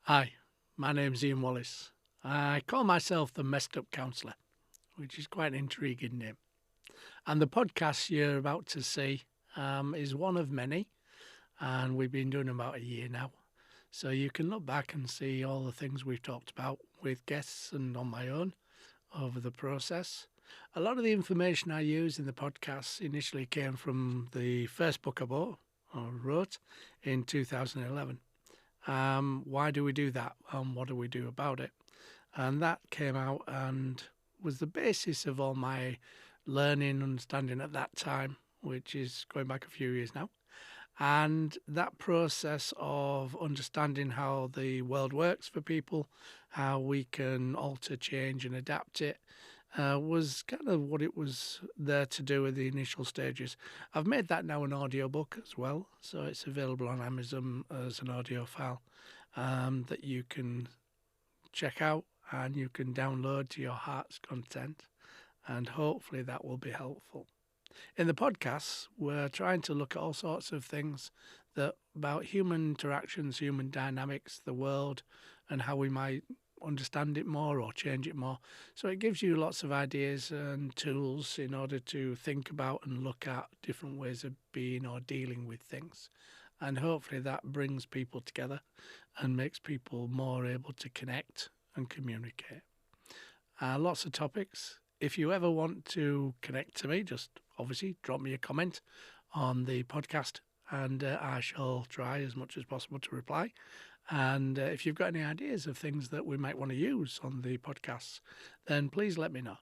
Hi, my name's Ian Wallace. I call myself the Messed Up Counsellor, which is quite an intriguing name. And the podcast you're about to see is one of many, and we've been doing about a year now. So you can look back and see all the things we've talked about with guests and on my own over the process. A lot of the information I use in the podcast initially came from the first book I wrote in 2011. Why do we do that? What do we do about it? And that came out and was the basis of all my learning, understanding at that time, which is going back a few years now. And that process of understanding how the world works for people, how we can alter, change, and adapt it, was kind of what it was there to do at the initial stages. I've made that now an audiobook as well, so it's available on Amazon as an audio file that you can check out and you can download to your heart's content, and hopefully that will be helpful. In the podcasts, we're trying to look at all sorts of things that about human interactions, human dynamics, the world, and how we might understand it more or change it more. So it gives you lots of ideas and tools in order to think about and look at different ways of being or dealing with things. And hopefully that brings people together and makes people more able to connect and communicate. Lots of topics. If you ever want to connect to me, just obviously drop me a comment on the podcast and I shall try as much as possible to reply. And if you've got any ideas of things that we might want to use on the podcasts, then please let me know.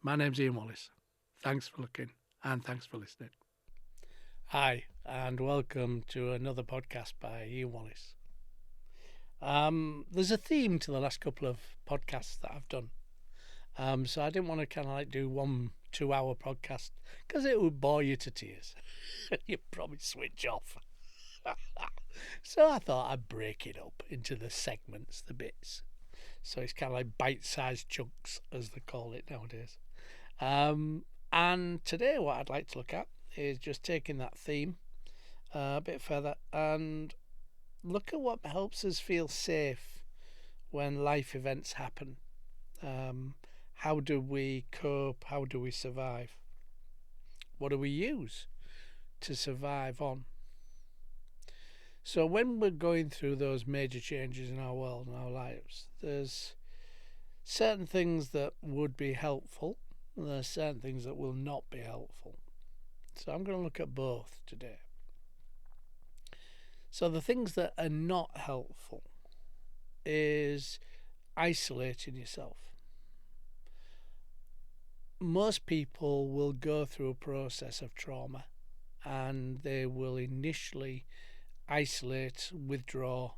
My name's Ian Wallace. Thanks for looking and thanks for listening. Hi, and welcome to another podcast by Ian Wallace. There's a theme to the last couple of podcasts that I've done. So I didn't want to kind of like do 1-2 hour podcast because it would bore you to tears. You'd probably switch off. So I thought I'd break it up into the segments, the bits. So it's kind of like bite-sized chunks, as they call it nowadays. And today what I'd like to look at is just taking that theme a bit further and look at what helps us feel safe when life events happen. How do we cope? How do we survive? What do we use to survive on? So when we're going through those major changes in our world and our lives, there's certain things that would be helpful, and there's certain things that will not be helpful. So I'm going to look at both today. So the things that are not helpful is isolating yourself. Most people will go through a process of trauma and they will initially isolate, withdraw,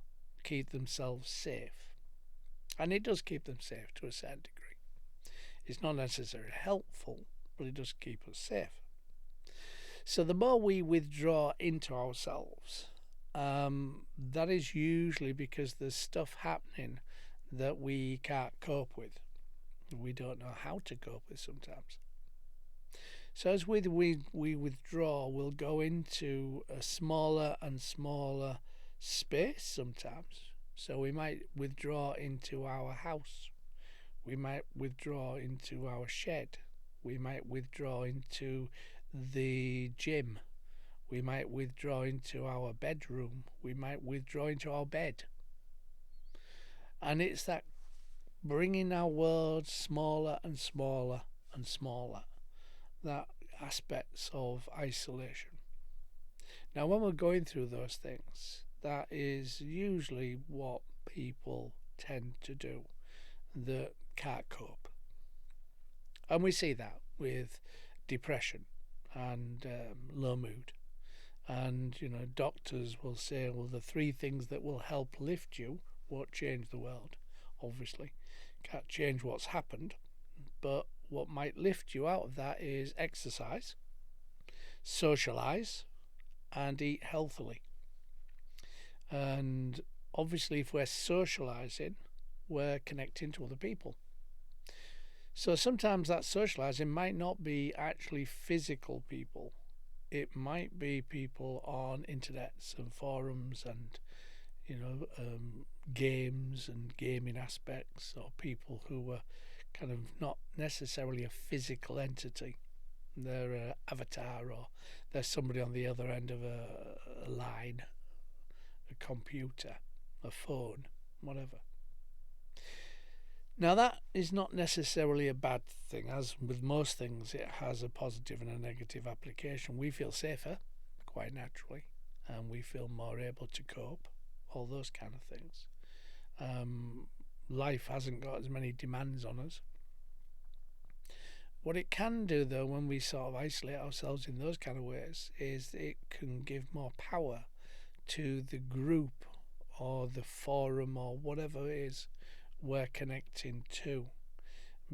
keep themselves safe. And it does keep them safe to a certain degree. It's not necessarily helpful, but it does keep us safe. So the more we withdraw into ourselves, that is usually because there's stuff happening that we can't cope with. We don't know how to cope with sometimes. So as we withdraw, we'll go into a smaller and smaller space sometimes. So we might withdraw into our house. We might withdraw into our shed. We might withdraw into the gym. We might withdraw into our bedroom. We might withdraw into our bed. And it's that bringing our world smaller and smaller and smaller. That aspects of isolation. Now, when we're going through those things, that is usually what people tend to do that can't cope. And we see that with depression and low mood. And, doctors will say, well, the 3 things that will help lift you won't change the world, obviously. Can't change what's happened, but what might lift you out of that is exercise, socialise, and eat healthily. And obviously, if we're socialising, we're connecting to other people. So sometimes that socialising might not be actually physical people. It might be people on internets and forums and games and gaming aspects, or people who were kind of not necessarily a physical entity. They're an avatar, or they're somebody on the other end of a line, a computer, a phone, whatever. Now, that is not necessarily a bad thing. As with most things, it has a positive and a negative application. We feel safer, quite naturally, and we feel more able to cope, all those kind of things. Life hasn't got as many demands on us. What it can do, though, when we sort of isolate ourselves in those kind of ways, is it can give more power to the group or the forum or whatever it is we're connecting to,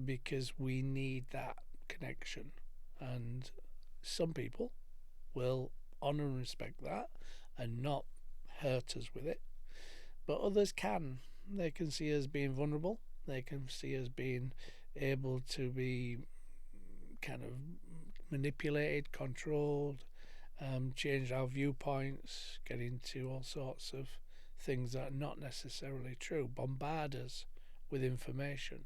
because we need that connection. And some people will honour and respect that and not hurt us with it, but others can. They can see us being vulnerable. They can see us being able to be kind of manipulated, controlled, change our viewpoints, get into all sorts of things that are not necessarily true, bombard us with information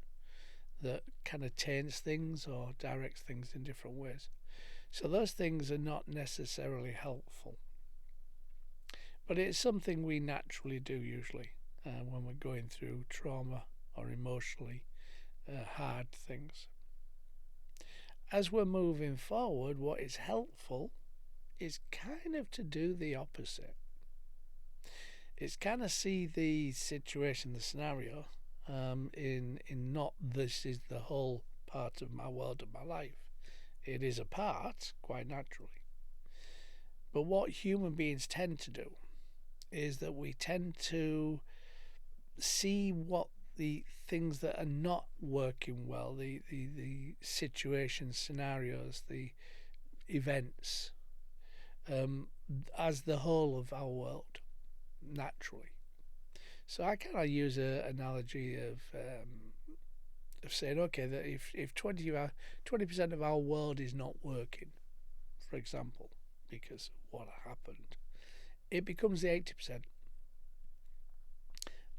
that kind of taints things or directs things in different ways. So those things are not necessarily helpful. But it's something we naturally do usually when we're going through trauma or emotionally hard things. As we're moving forward, what is helpful is kind of to do the opposite. It's kind of see the situation, the scenario, in not this is the whole part of my world of my life. It is a part, quite naturally. But what human beings tend to do is that we tend to see what the things that are not working well, the situations, scenarios, the events, as the whole of our world, naturally. So I kind of use an analogy of saying, okay, that if 20% of our world is not working, for example, because of what happened, it becomes the 80%.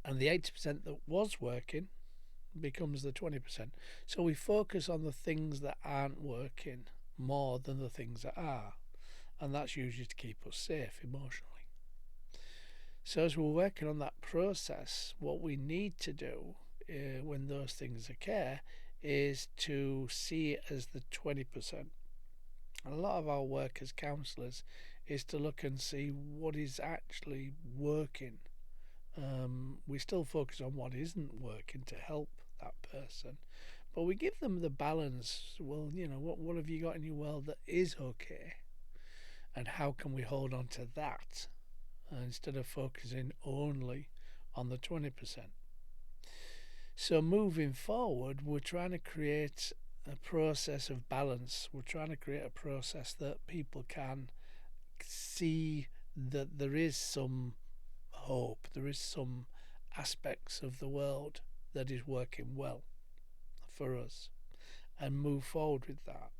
And the 80% that was working becomes the 20%. So we focus on the things that aren't working more than the things that are. And that's usually to keep us safe emotionally. So as we're working on that process, what we need to do when those things occur is to see it as the 20%. And a lot of our work as counsellors is to look and see what is actually working. We still focus on what isn't working to help that person, but we give them the balance. Well, what have you got in your world that is okay, and how can we hold on to that instead of focusing only on the 20%. So moving forward, we're trying to create a process of balance. We're trying to create a process that people can see that there is some hope, there is some aspects of the world that is working well for us, and move forward with that.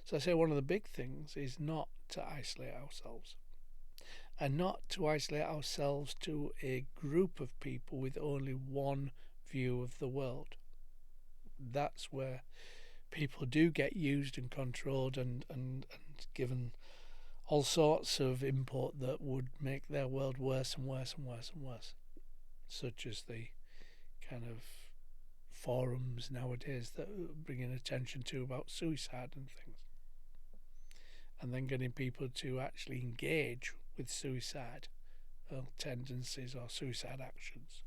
So I say one of the big things is not to isolate ourselves, and not to isolate ourselves to a group of people with only one view of the world. That's where people do get used and controlled and given all sorts of input that would make their world worse and worse and worse and worse, such as the kind of forums nowadays that are bringing attention to about suicide and things, and then getting people to actually engage with suicide tendencies or suicide actions.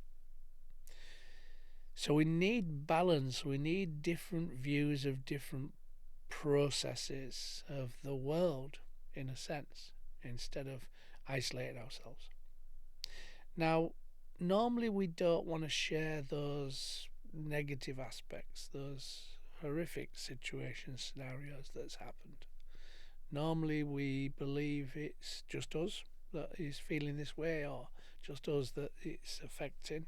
So we need balance. We need different views of different processes of the world, in a sense, instead of isolating ourselves. Now, normally we don't want to share those negative aspects, those horrific situations, scenarios that's happened. Normally we believe it's just us that is feeling this way, or just us that it's affecting.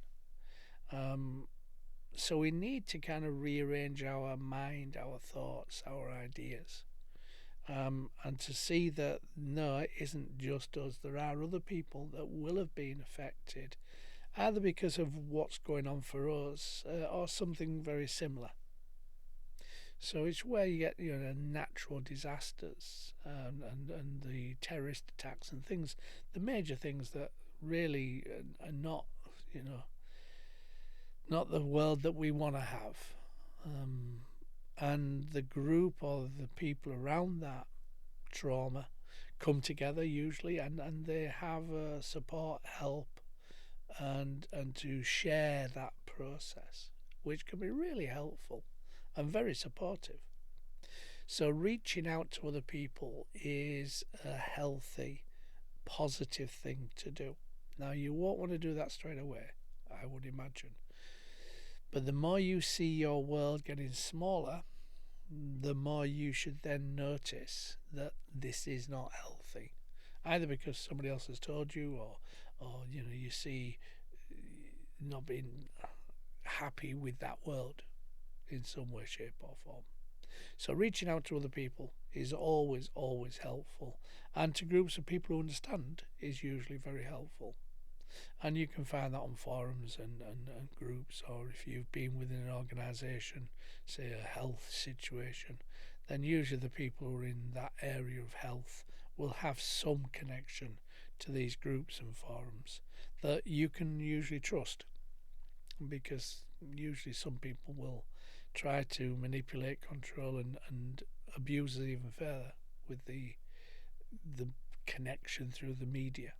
So we need to kind of rearrange our mind, our thoughts, our ideas, and to see that no, it isn't just us. There are other people that will have been affected, either because of what's going on for us or something very similar. So it's where you get natural disasters and the terrorist attacks and things, the major things that really are not not the world that we want to have. And the group or the people around that trauma come together usually, and they have support, help, and to share that process, which can be really helpful and very supportive. So reaching out to other people is a healthy, positive thing to do. Now, you won't want to do that straight away, I would imagine. But the more you see your world getting smaller, the more you should then notice that this is not healthy, either because somebody else has told you, or you see not being happy with that world in some way, shape, or form. So reaching out to other people is always, always helpful, and to groups of people who understand is usually very helpful. And you can find that on forums and groups, or if you've been within an organisation, say a health situation, then usually the people who are in that area of health will have some connection to these groups and forums that you can usually trust, because usually some people will try to manipulate, control, and abuse us even further with the connection through the media.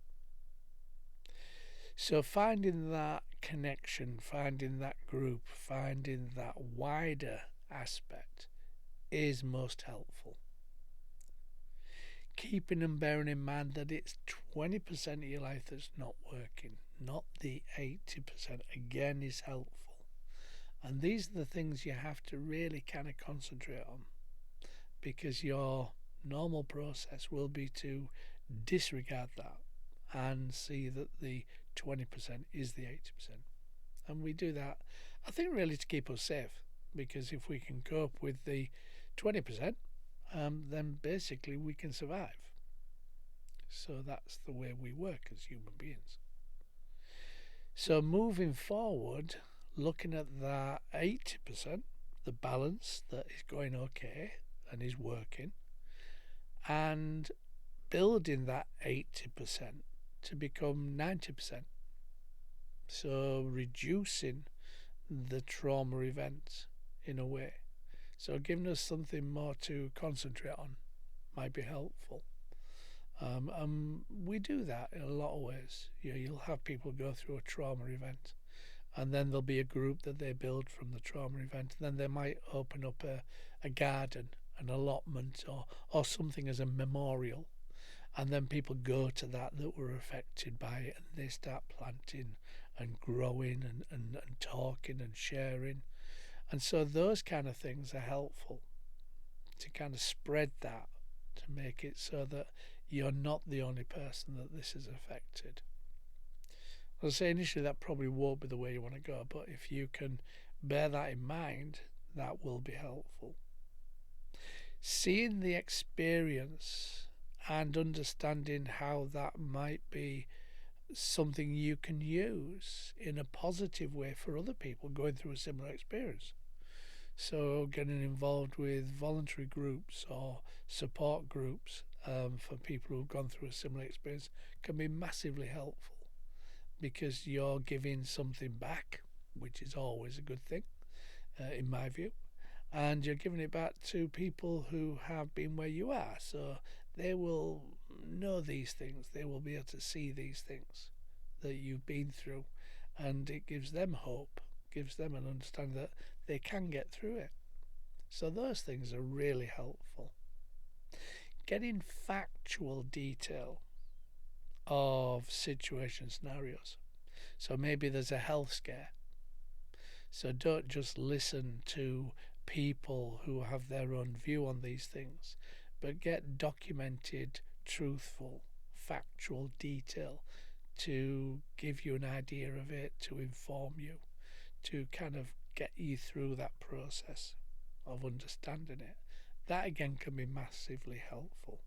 So finding that connection, finding that group, finding that wider aspect is most helpful. Keeping and bearing in mind that it's 20% of your life that's not working, not the 80%, again, is helpful. And these are the things you have to really kind of concentrate on, because your normal process will be to disregard that and see that the 20% is the 80%. And we do that, I think, really to keep us safe, because if we can cope with the 20%, then basically we can survive. So that's the way we work as human beings. So moving forward, looking at that 80%, the balance that is going okay and is working, and building that 80% to become 90%. So reducing the trauma events in a way. So giving us something more to concentrate on might be helpful. We do that in a lot of ways. You'll have people go through a trauma event, and then there'll be a group that they build from the trauma event. And then they might open up a garden, an allotment, or something as a memorial. And then people go to that were affected by it, and they start planting and growing and talking and sharing. And so those kind of things are helpful to kind of spread that, to make it so that you're not the only person that this has affected. As I say, initially that probably won't be the way you want to go, but if you can bear that in mind, that will be helpful. Seeing the experience and understanding how that might be something you can use in a positive way for other people going through a similar experience. So getting involved with voluntary groups or support groups for people who've gone through a similar experience can be massively helpful, because you're giving something back, which is always a good thing, in my view, and you're giving it back to people who have been where you are. So they will know these things, they will be able to see these things that you've been through, and it gives them hope, gives them an understanding that they can get through it. So those things are really helpful. Getting factual detail of situation scenarios. So maybe there's a health scare. So don't just listen to people who have their own view on these things, but get documented, truthful, factual detail to give you an idea of it, to inform you, to kind of get you through that process of understanding it. That again can be massively helpful.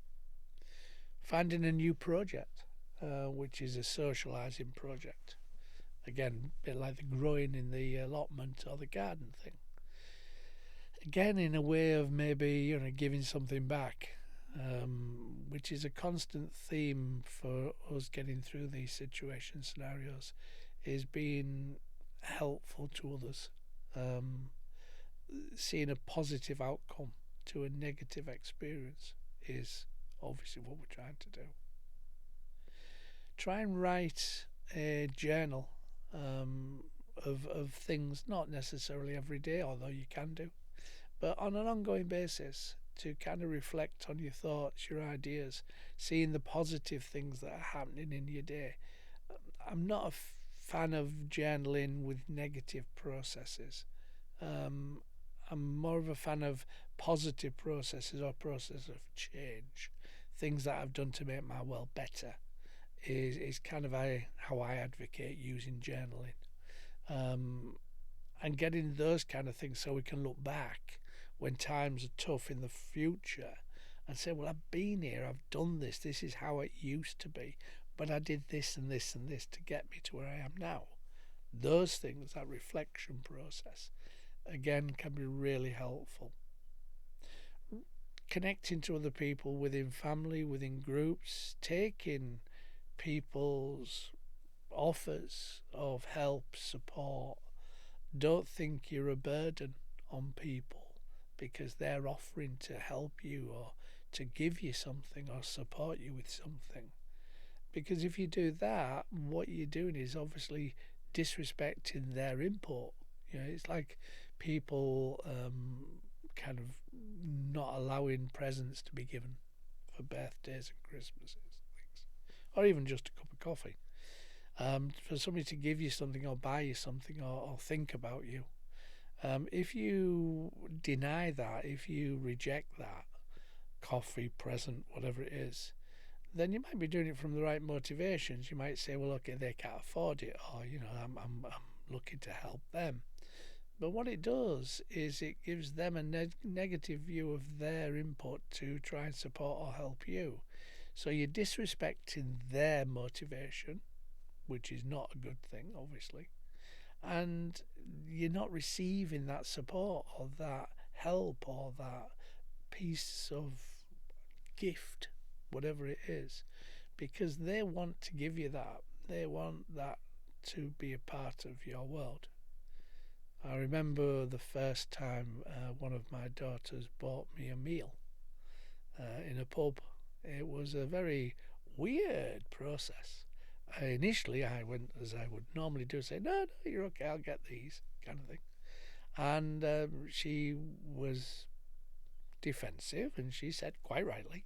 Finding a new project, which is a socialising project. Again, a bit like the growing in the allotment or the garden thing. Again, in a way of maybe giving something back, which is a constant theme for us getting through these situation scenarios, is being helpful to others, seeing a positive outcome to a negative experience is obviously what we're trying to do. Try and write a journal of things, not necessarily every day, although you can do, but on an ongoing basis, to kind of reflect on your thoughts, your ideas, seeing the positive things that are happening in your day. I'm not a fan of journaling with negative processes. I'm more of a fan of positive processes or process of change, things that I've done to make my world better. Is kind of how I advocate using journaling, and getting those kind of things so we can look back when times are tough in the future and say, well, I've been here, I've done this, this is how it used to be, but I did this and this and this to get me to where I am now. Those things, that reflection process, again, can be really helpful. Connecting to other people within family, within groups, taking people's offers of help, support. Don't think you're a burden on people because they're offering to help you or to give you something or support you with something. Because if you do that, what you're doing is obviously disrespecting their input. It's like people kind of not allowing presents to be given for birthdays and Christmases. Or even just a cup of coffee. For somebody to give you something or buy you something or think about you. If you deny that, if you reject that coffee, present, whatever it is, then you might be doing it from the right motivations. You might say, well, okay, they can't afford it, or, I'm looking to help them. But what it does is it gives them a negative view of their input to try and support or help you. So you're disrespecting their motivation, which is not a good thing, obviously, and you're not receiving that support or that help or that piece of gift, whatever it is, because they want to give you that. They want that to be a part of your world. I remember the first time one of my daughters bought me a meal in a pub. It was a very weird process. Initially, I went as I would normally do, say, no, you're okay, I'll get these, kind of thing. And she was defensive, and she said, quite rightly,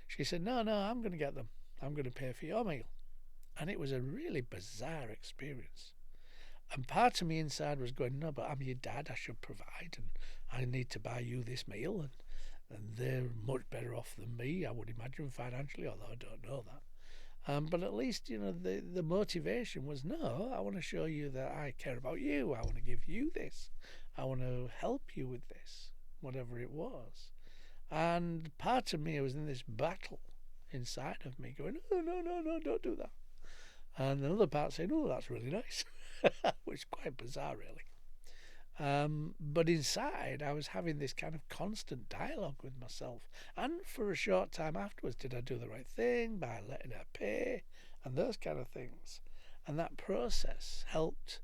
she said, no, I'm going to get them. I'm going to pay for your meal. And it was a really bizarre experience. And part of me inside was going, no, but I'm your dad, I should provide, and I need to buy you this meal, and they're much better off than me, I would imagine, financially, although I don't know that. But at least, the motivation was, no, I want to show you that I care about you. I want to give you this. I want to help you with this, whatever it was. And part of me was in this battle inside of me going, oh, no, don't do that. And another part saying, oh, that's really nice, which is quite bizarre, really. But inside, I was having this kind of constant dialogue with myself. And for a short time afterwards, did I do the right thing by letting her pay and those kind of things? And that process helped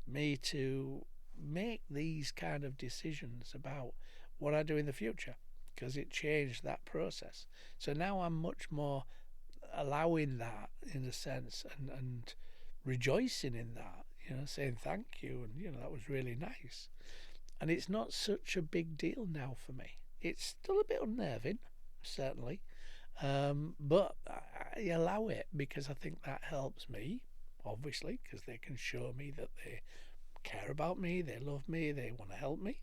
me to make these kind of decisions about what I do in the future, because it changed that process. So now I'm much more allowing that, in a sense, and rejoicing in that. Saying thank you, and that was really nice. And it's not such a big deal now for me. It's still a bit unnerving, certainly, but I allow it because I think that helps me, obviously, because they can show me that they care about me, they love me, they want to help me.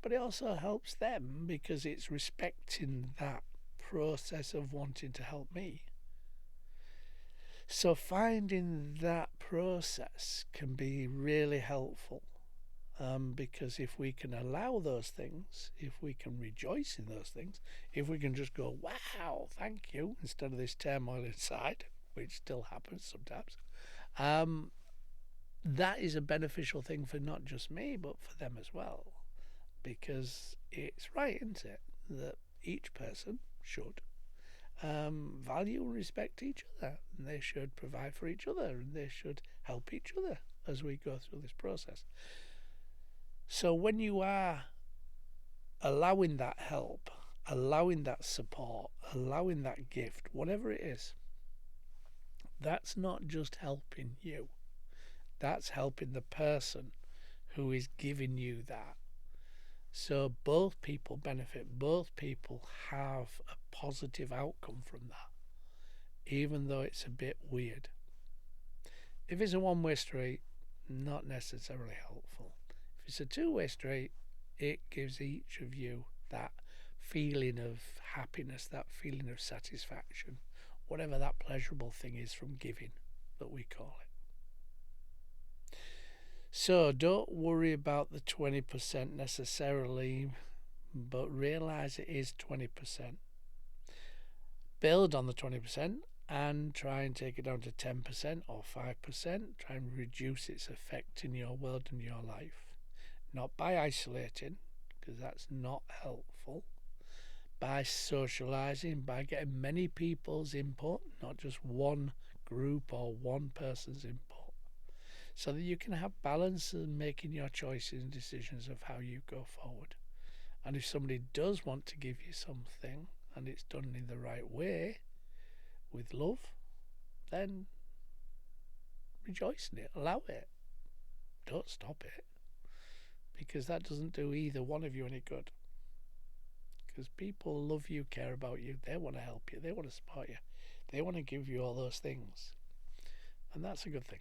But it also helps them because it's respecting that process of wanting to help me. So finding that process can be really helpful. Because if we can allow those things, if we can rejoice in those things, if we can just go, wow, thank you, instead of this turmoil inside, which still happens sometimes, that is a beneficial thing for not just me, but for them as well. Because it's right, isn't it, that each person should value and respect each other, and they should provide for each other, and they should help each other as we go through this process. So when you are allowing that help, allowing that support, allowing that gift, whatever it is, that's not just helping you. That's helping the person who is giving you that. So both people benefit. Both people have a positive outcome from that, even though it's a bit weird. If it's a one-way street, not necessarily helpful. If it's a two-way street, it gives each of you that feeling of happiness, that feeling of satisfaction, whatever that pleasurable thing is from giving that we call it. So don't worry about the 20% necessarily, but realize it is 20%. Build on the 20% and try and take it down to 10% or 5%. Try and reduce its effect in your world and your life. Not by isolating, because that's not helpful. By socializing, by getting many people's input, not just one group or one person's input, so that you can have balance in making your choices and decisions of how you go forward. And if somebody does want to give you something and it's done in the right way, with love, then rejoice in it, allow it. Don't stop it, because that doesn't do either one of you any good. Because people love you, care about you, they want to help you, they want to support you, they want to give you all those things. And that's a good thing.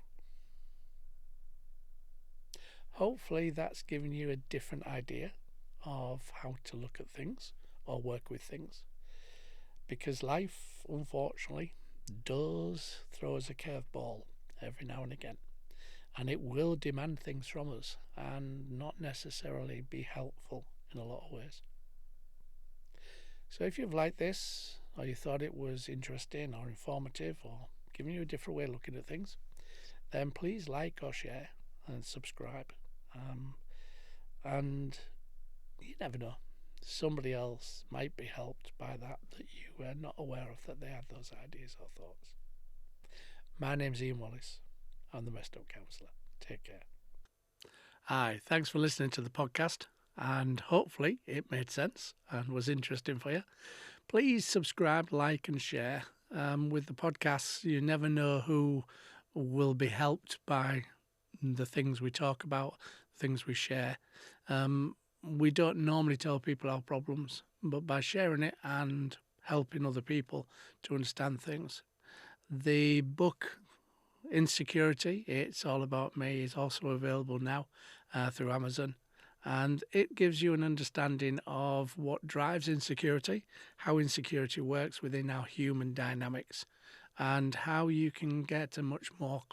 Hopefully that's given you a different idea of how to look at things or work with things. Because life, unfortunately, does throw us a curveball every now and again. And it will demand things from us and not necessarily be helpful in a lot of ways. So if you've liked this, or you thought it was interesting or informative or giving you a different way of looking at things, then please like or share and subscribe. And you never know, somebody else might be helped by that you were not aware of, that they had those ideas or thoughts. My name's Ian Wallace. I'm the Messed Up Counsellor. Take care. Hi, thanks for listening to the podcast, and hopefully it made sense and was interesting for you. Please subscribe, like and share. With the podcasts, you never know who will be helped by the things we talk about, things we share. We don't normally tell people our problems, but by sharing it and helping other people to understand things. The book Insecurity, It's All About Me, is also available now through Amazon, and it gives you an understanding of what drives insecurity, how insecurity works within our human dynamics, and how you can get a much more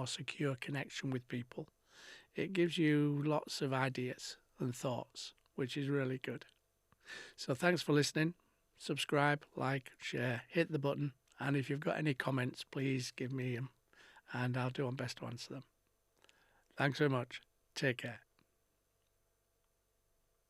secure connection with people. It gives you lots of ideas and thoughts, which is really good. So thanks for listening. Subscribe, like, share, hit the button, and if you've got any comments, please give me them, and I'll do my best to answer them. Thanks very much. Take care.